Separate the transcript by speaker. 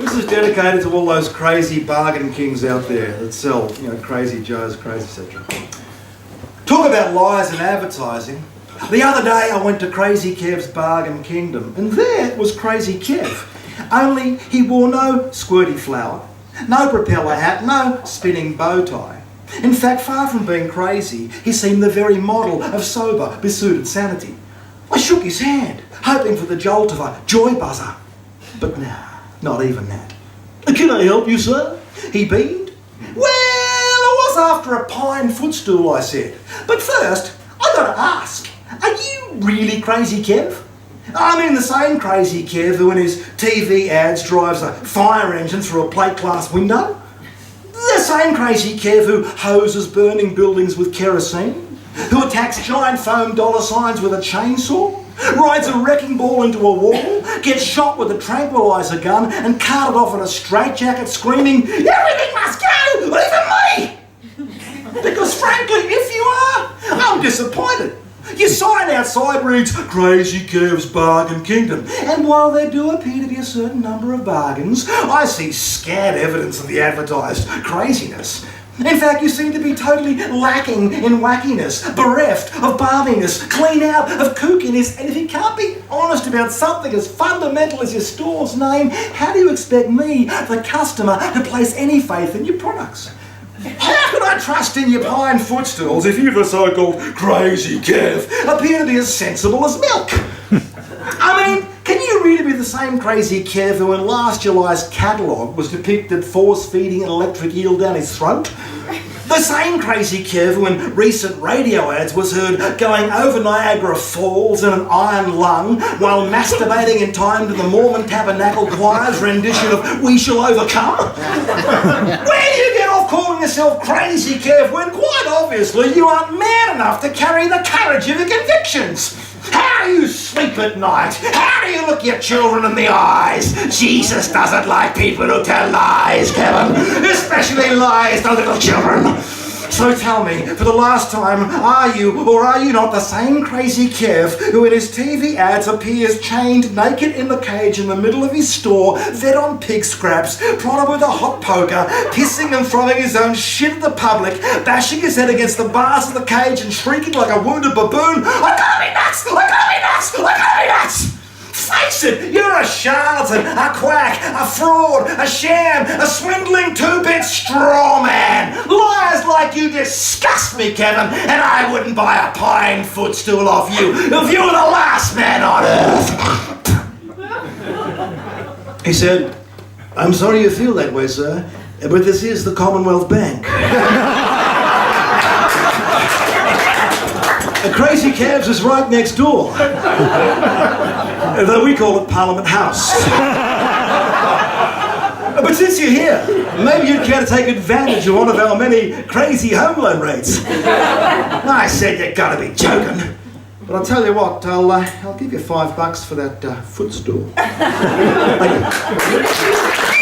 Speaker 1: This is dedicated to all those crazy bargain kings out there that sell, Crazy Joe's, Crazy etc. Talk about lies and advertising. The other day I went to Crazy Kev's Bargain Kingdom, and there was Crazy Kev. Only he wore no squirty flower, no propeller hat, no spinning bow tie. In fact, far from being crazy, he seemed the very model of sober, besuited sanity. I shook his hand, hoping for the jolt of a joy buzzer. But nah, not even that. "Can I help you, sir?" he beamed. "Well, I was after a pine footstool," I said. "But first, I gotta ask, are you really Crazy Kev? I mean the same Crazy Kev who in his TV ads drives a fire engine through a plate glass window? The same Crazy Kev who hoses burning buildings with kerosene? Who attacks giant foam dollar signs with a chainsaw? Rides a wrecking ball into a wall? Gets shot with a tranquilizer gun and carted off in a straitjacket screaming, 'Everything must go! Even me!' Because frankly, if you are, I'm disappointed. Your sign outside reads, 'Crazy Kev's Bargain Kingdom.' And while there do appear to be a certain number of bargains, I see scant evidence of the advertised craziness. In fact, you seem to be totally lacking in wackiness, bereft of balminess, clean out of kookiness, and if you can't be honest about something as fundamental as your store's name, how do you expect me, the customer, to place any faith in your products? How can I trust in your pine footstools if you, the so-called Crazy Kev, appear to be as sensible as milk? I mean, can you really be the same Crazy Kev who in last July's catalogue was depicted force-feeding an electric eel down his throat? The same Crazy Kev who in recent radio ads was heard going over Niagara Falls in an iron lung while masturbating in time to the Mormon Tabernacle Choir's rendition of "We Shall Overcome"? Where do you get off calling yourself Crazy Kev when quite obviously you aren't man enough to carry the courage of your convictions? How do you sleep at night? How do you look your children in the eyes? Jesus doesn't like people who tell lies, Kevin, especially lies to little children. So tell me, for the last time, are you or are you not the same Crazy Kev who in his TV ads appears chained naked in the cage in the middle of his store, fed on pig scraps, prodded with a hot poker, pissing and throwing his own shit at the public, bashing his head against the bars of the cage and shrieking like a wounded baboon, "I gotta be nuts! I gotta be nuts! I gotta be nuts!" Face it, you're a charlatan, a quack, a fraud, a sham, a swindling two-bit straw man. Liars like you disgust me, Kevin, and I wouldn't buy a pine footstool off you if you were the last man on earth. He said, "I'm sorry you feel that way, sir, but this is the Commonwealth Bank." Crazy Kev's is right next door. Though we call it Parliament House. But since you're here, maybe you'd care to take advantage of one of our many crazy home loan rates. I said you gotta be joking. But I'll tell you what, I'll give you $5 for that footstool. Thank you.